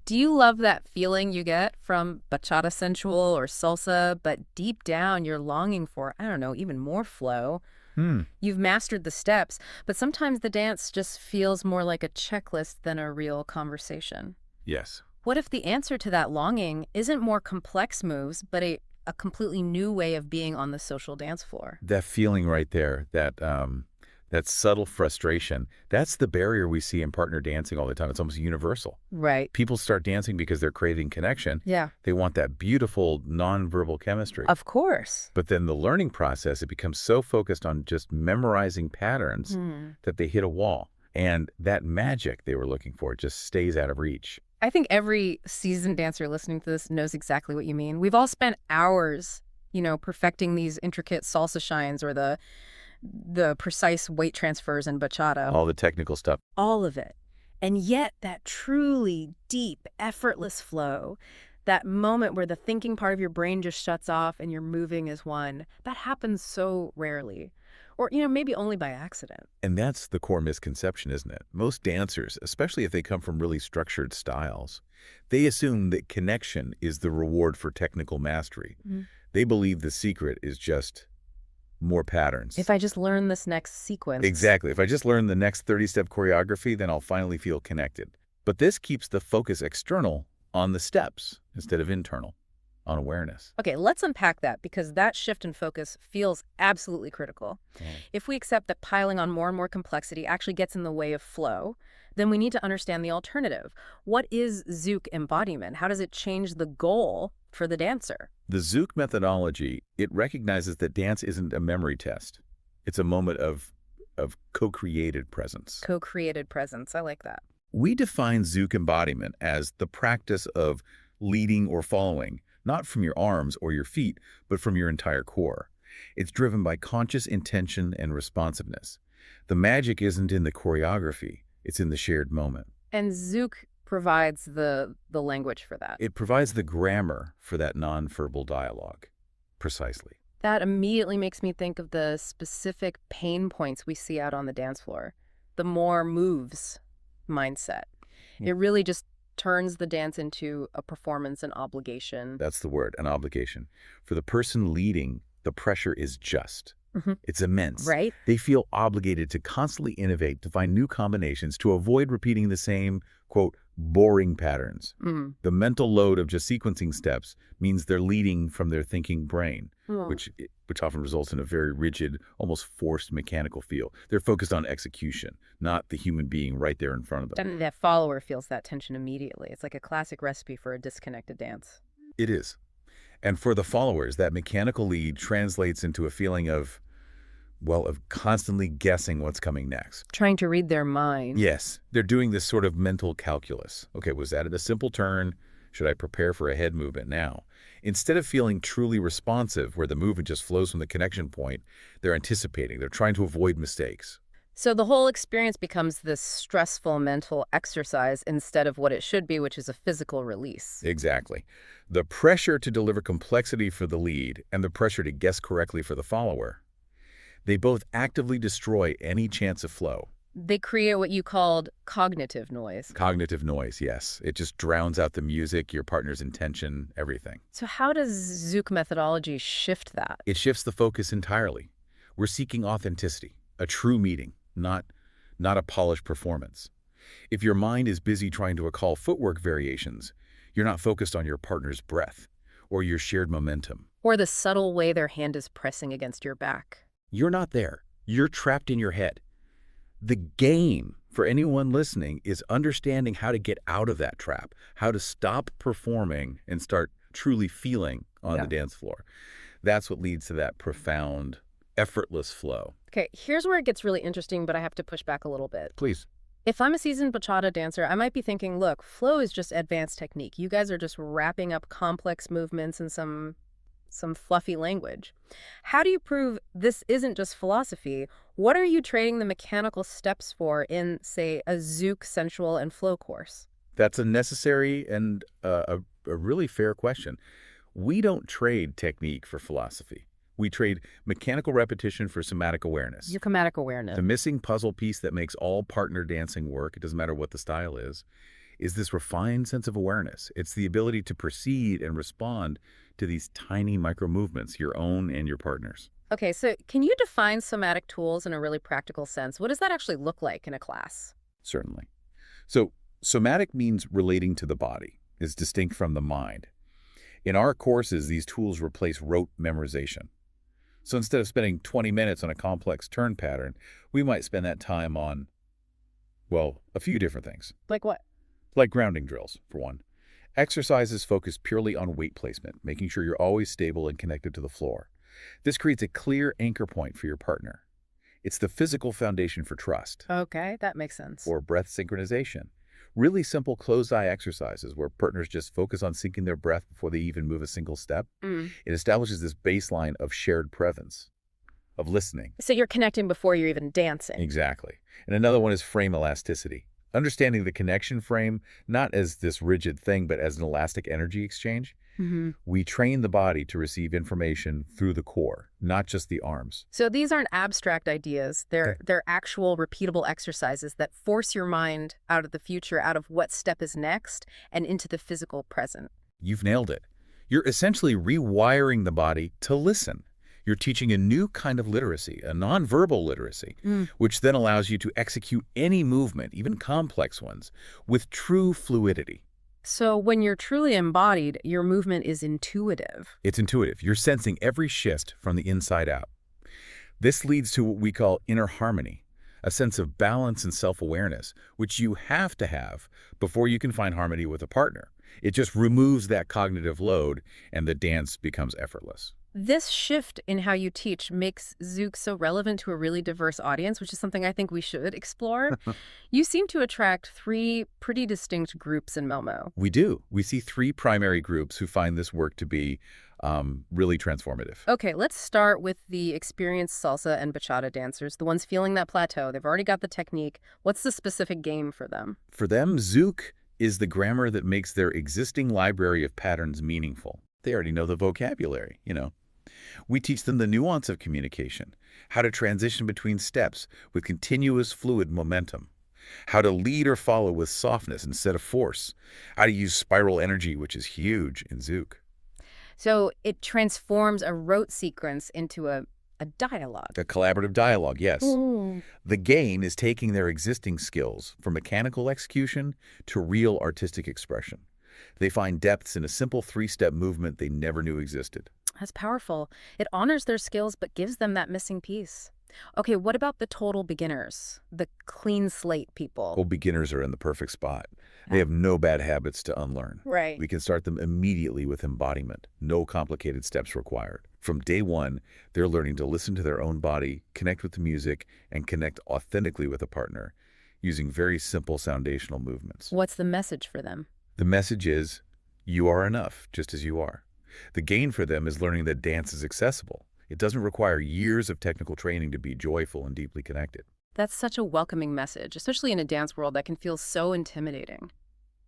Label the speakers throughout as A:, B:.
A: Do you love that feeling you get from Bachata Sensual or Salsa, but deep down you're longing for, I don't know, even more flow?
B: Hmm.
A: You've mastered the steps, but sometimes the dance just feels more like a checklist than a real conversation.
B: Yes.
A: What if the answer to that longing isn't more complex moves, but a completely new way of being on the social dance floor?
B: That feeling right there, that subtle frustration, that's the barrier we see in partner dancing all the time. It's almost universal.
A: Right.
B: People start dancing because they're craving connection.
A: Yeah.
B: They want that beautiful nonverbal chemistry.
A: Of course.
B: But then the learning process, it becomes so focused on just memorizing patterns
A: Hmm.
B: that they hit a wall. And that magic they were looking for just stays out of reach.
A: I think every seasoned dancer listening to this knows exactly what you mean. We've all spent hours, perfecting these intricate salsa shines or the precise weight transfers in bachata.
B: All the technical stuff.
A: All of it. And yet that truly deep, effortless flow, that moment where the thinking part of your brain just shuts off and you're moving as one, that happens so rarely. Or, maybe only by accident.
B: And that's the core misconception, isn't it? Most dancers, especially if they come from really structured styles, they assume that connection is the reward for technical mastery.
A: Mhm.
B: They believe the secret is just more patterns.
A: If I just learn this next sequence.
B: Exactly. If I just learn the next 30-step choreography, then I'll finally feel connected. But this keeps the focus external on the steps instead of internal, on awareness.
A: Okay, let's unpack that because that shift in focus feels absolutely critical. If we accept that piling on more and more complexity actually gets in the way of flow, then we need to understand the alternative. What is Zouk embodiment? How does it change the goal for the dancer?
B: The Zouk methodology, it recognizes that dance isn't a memory test. It's a moment of co-created presence.
A: Co-created presence. I like that.
B: We define Zouk embodiment as the practice of leading or following, not from your arms or your feet, but from your entire core. It's driven by conscious intention and responsiveness. The magic isn't in the choreography, it's in the shared moment.
A: And Zouk provides the language for that.
B: It provides the grammar for that nonverbal dialogue. Precisely.
A: That immediately makes me think of the specific pain points we see out on the dance floor. The more moves mindset. It really just turns the dance into a performance and obligation.
B: That's the word, an obligation. For the person leading, the pressure is just. It's immense.
A: Right?
B: They feel obligated to constantly innovate, to find new combinations, to avoid repeating the same, quote, boring patterns. The mental load of just sequencing steps means they're leading from their thinking brain, which often results in a very rigid, almost forced mechanical feel. They're focused on execution, not the human being right there in front of them.
A: And that follower feels that tension immediately. It's like a classic recipe for a disconnected dance.
B: It is. And for the followers, that mechanical lead translates into a feeling of constantly guessing what's coming next.
A: Trying to read their mind.
B: Yes, they're doing this sort of mental calculus. Okay, was that a simple turn? Should I prepare for a head movement now? Instead of feeling truly responsive, where the movement just flows from the connection point, they're anticipating. They're trying to avoid mistakes.
A: So the whole experience becomes this stressful mental exercise instead of what it should be, which is a physical release.
B: Exactly. The pressure to deliver complexity for the lead and the pressure to guess correctly for the follower, they both actively destroy any chance of flow.
A: They create what you called cognitive noise.
B: Cognitive noise, yes. It just drowns out the music, your partner's intention, everything.
A: So how does Zouk methodology shift that?
B: It shifts the focus entirely. We're seeking authenticity, a true meeting, not a polished performance. If your mind is busy trying to recall footwork variations, you're not focused on your partner's breath or your shared momentum.
A: Or the subtle way their hand is pressing against your back.
B: You're not there. You're trapped in your head. The game for anyone listening is understanding how to get out of that trap, how to stop performing and start truly feeling on the dance floor. That's what leads to that profound, effortless flow.
A: Okay, here's where it gets really interesting, but I have to push back a little bit.
B: Please.
A: If I'm a seasoned bachata dancer, I might be thinking, look, flow is just advanced technique. You guys are just wrapping up complex movements in some fluffy language. How do you prove this isn't just philosophy? What are you trading the mechanical steps for in, say, a Zouk sensual and flow course?
B: That's a necessary and a really fair question. We don't trade technique for philosophy. We trade mechanical repetition for somatic awareness.
A: Euchromatic awareness.
B: The missing puzzle piece that makes all partner dancing work, it doesn't matter what the style is is this refined sense of awareness. It's the ability to perceive and respond to these tiny micro movements, your own and your partner's.
A: Okay, so can you define somatic tools in a really practical sense? What does that actually look like in a class?
B: Certainly. So, somatic means relating to the body, is distinct from the mind. In our courses, these tools replace rote memorization. So instead of spending 20 minutes on a complex turn pattern, we might spend that time on, well, a few different things.
A: Like what?
B: Like grounding drills, for one. Exercises focus purely on weight placement, making sure you're always stable and connected to the floor. This creates a clear anchor point for your partner. It's the physical foundation for trust.
A: Okay, that makes sense.
B: Or breath synchronization. Really simple closed-eye exercises where partners just focus on syncing their breath before they even move a single step.
A: Mm.
B: It establishes this baseline of shared presence, of listening.
A: So you're connecting before you're even dancing.
B: Exactly. And another one is frame elasticity. Understanding the connection frame, not as this rigid thing, but as an elastic energy exchange.
A: Hmm.
B: We train the body to receive information through the core, not just the arms.
A: So these aren't abstract ideas. They're actual repeatable exercises that force your mind out of the future, out of what step is next, and into the physical present.
B: You've nailed it. You're essentially rewiring the body to listen. You're teaching a new kind of literacy, a nonverbal literacy, which then allows you to execute any movement, even complex ones, with true fluidity.
A: So when you're truly embodied, your movement is intuitive.
B: It's intuitive. You're sensing every shift from the inside out. This leads to what we call inner harmony, a sense of balance and self-awareness, which you have to have before you can find harmony with a partner. It just removes that cognitive load, and the dance becomes effortless.
A: This shift in how you teach makes Zouk so relevant to a really diverse audience, which is something I think we should explore. You seem to attract three pretty distinct groups in Malmö.
B: We do. We see three primary groups who find this work to be really transformative.
A: Okay, let's start with the experienced salsa and bachata dancers, the ones feeling that plateau. They've already got the technique. What's the specific game for them?
B: For them, Zouk is the grammar that makes their existing library of patterns meaningful. They already know the vocabulary, you know. We teach them the nuance of communication, how to transition between steps with continuous fluid momentum, how to lead or follow with softness instead of force, how to use spiral energy, which is huge in Zouk.
A: So it transforms a rote sequence into a dialogue.
B: A collaborative dialogue, yes.
A: Mm.
B: The gain is taking their existing skills from mechanical execution to real artistic expression. They find depths in a simple three-step movement they never knew existed.
A: That's powerful. It honors their skills but gives them that missing piece. Okay, what about the total beginners, the clean slate people?
B: Well, beginners are in the perfect spot. They have no bad habits to unlearn.
A: Right.
B: We can start them immediately with embodiment. No complicated steps required. From day one, they're learning to listen to their own body, connect with the music, and connect authentically with a partner using very simple foundational movements.
A: What's the message for them?
B: The message is, you are enough, just as you are. The gain for them is learning that dance is accessible. It doesn't require years of technical training to be joyful and deeply connected.
A: That's such a welcoming message, especially in a dance world that can feel so intimidating.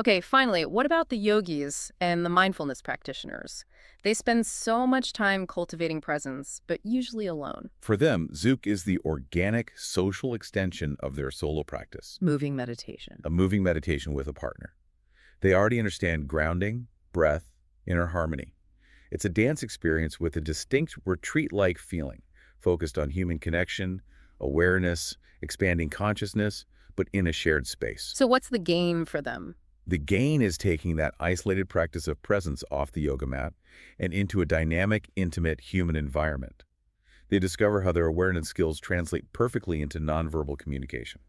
A: Okay, finally, what about the yogis and the mindfulness practitioners? They spend so much time cultivating presence, but usually alone.
B: For them, Zouk is the organic social extension of their solo practice,
A: Moving meditation.
B: a moving meditation with a partner. They already understand grounding, breath, inner harmony. It's a dance experience with a distinct retreat-like feeling, focused on human connection, awareness, expanding consciousness, but in a shared space.
A: So what's the game for them?
B: The gain is taking that isolated practice of presence off the yoga mat and into a dynamic, intimate human environment. They discover how their awareness skills translate perfectly into nonverbal communication.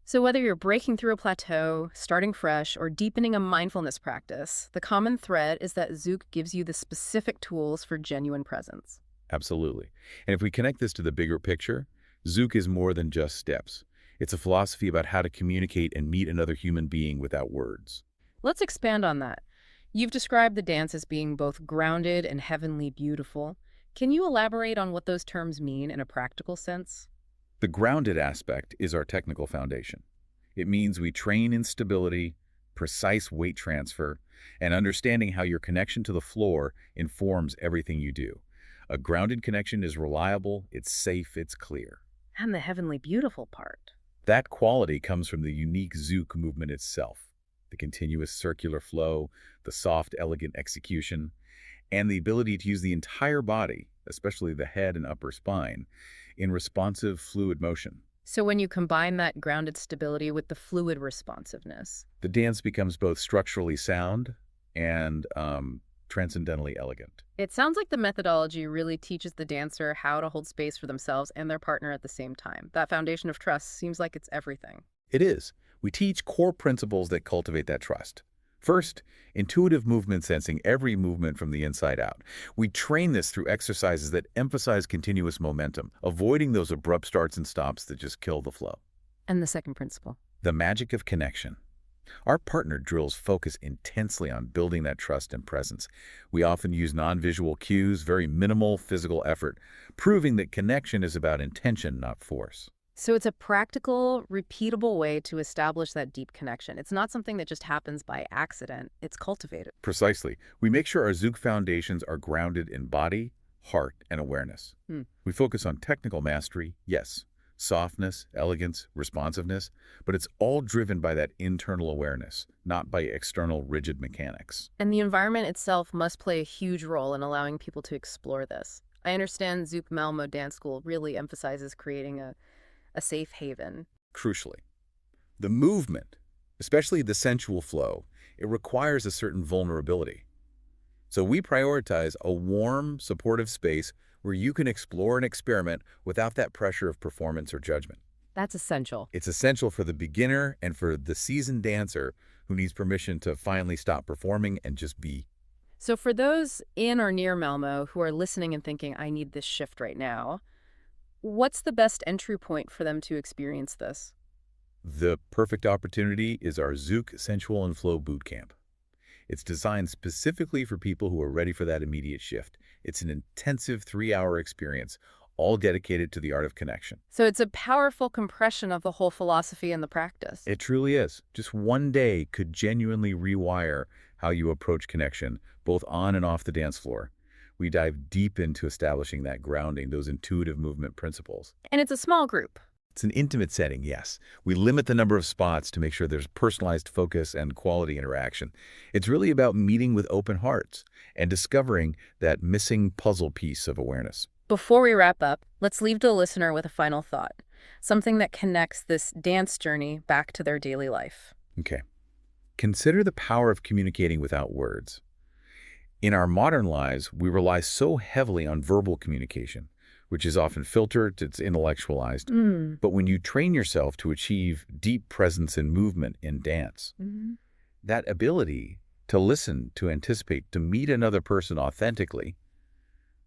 A: So whether you're breaking through a plateau, starting fresh, or deepening a mindfulness practice, the common thread is that Zouk gives you the specific tools for genuine presence.
B: Absolutely. And if we connect this to the bigger picture, Zouk is more than just steps. It's a philosophy about how to communicate and meet another human being without words.
A: Let's expand on that. You've described the dance as being both grounded and heavenly beautiful. Can you elaborate on what those terms mean in a practical sense?
B: The grounded aspect is our technical foundation. It means we train in stability, precise weight transfer, and understanding how your connection to the floor informs everything you do. A grounded connection is reliable, it's safe, it's clear.
A: And the heavenly beautiful part.
B: That quality comes from the unique Zouk movement itself. the continuous circular flow, the soft, elegant execution, and the ability to use the entire body, especially the head and upper spine, in responsive, fluid motion.
A: So when you combine that grounded stability with the fluid responsiveness.
B: The dance becomes both structurally sound and transcendentally elegant.
A: It sounds like the methodology really teaches the dancer how to hold space for themselves and their partner at the same time. That foundation of trust seems like it's everything.
B: It is. We teach core principles that cultivate that trust. First, intuitive movement sensing every movement from the inside out. We train this through exercises that emphasize continuous momentum, avoiding those abrupt starts and stops that just kill the flow.
A: And the second principle.
B: The magic of connection. Our partner drills focus intensely on building that trust and presence. We often use non-visual cues, very minimal physical effort, proving that connection is about intention, not force.
A: So it's a practical, repeatable way to establish that deep connection. It's not something that just happens by accident. It's cultivated.
B: Precisely. We make sure our Zouk foundations are grounded in body, heart, and awareness. We focus on technical mastery, yes, softness, elegance, responsiveness, but it's all driven by that internal awareness, not by external rigid mechanics.
A: And the environment itself must play a huge role in allowing people to explore this. I understand Zouk Malmö Dance School really emphasizes creating a safe haven.
B: Crucially, the movement, especially the sensual flow, it requires a certain vulnerability. So we prioritize a warm, supportive space where you can explore and experiment without that pressure of performance or judgment.
A: That's essential.
B: It's essential for the beginner and for the seasoned dancer who needs permission to finally stop performing and just be.
A: So for those in or near Malmo who are listening and thinking, I need this shift right now, what's the best entry point for them to experience this?
B: The perfect opportunity is our Zouk Sensual and Flow Bootcamp. It's designed specifically for people who are ready for that immediate shift. It's an intensive 3-hour experience, all dedicated to the art of connection.
A: So it's a powerful compression of the whole philosophy and the practice.
B: It truly is. Just one day could genuinely rewire how you approach connection, both on and off the dance floor. We dive deep into establishing that grounding, those intuitive movement principles.
A: And it's a small group.
B: It's an intimate setting, yes. We limit the number of spots to make sure there's personalized focus and quality interaction. It's really about meeting with open hearts and discovering that missing puzzle piece of awareness.
A: Before we wrap up, let's leave the listener with a final thought, something that connects this dance journey back to their daily life.
B: Okay. Consider the power of communicating without words. In our modern lives, we rely so heavily on verbal communication, which is often filtered, it's intellectualized. But when you train yourself to achieve deep presence and movement in dance, that ability to listen, to anticipate, to meet another person authentically,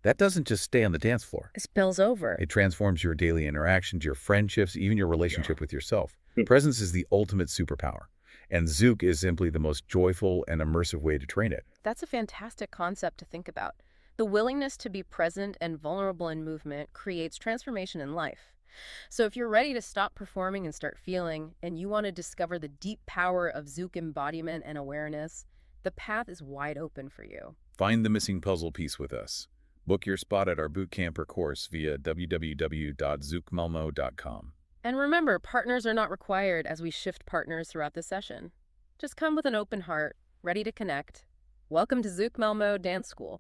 B: that doesn't just stay on the dance floor.
A: It spills over.
B: It transforms your daily interactions, your friendships, even your relationship with yourself. Presence is the ultimate superpower. And Zouk is simply the most joyful and immersive way to train it.
A: That's a fantastic concept to think about. The willingness to be present and vulnerable in movement creates transformation in life. So if you're ready to stop performing and start feeling, and you want to discover the deep power of Zouk embodiment and awareness, the path is wide open for you.
B: Find the missing puzzle piece with us. Book your spot at our bootcamp or course via www.zoukmalmo.com.
A: And remember, partners are not required as we shift partners throughout the session. Just come with an open heart, ready to connect. Welcome to Zouk Malmö Dance School.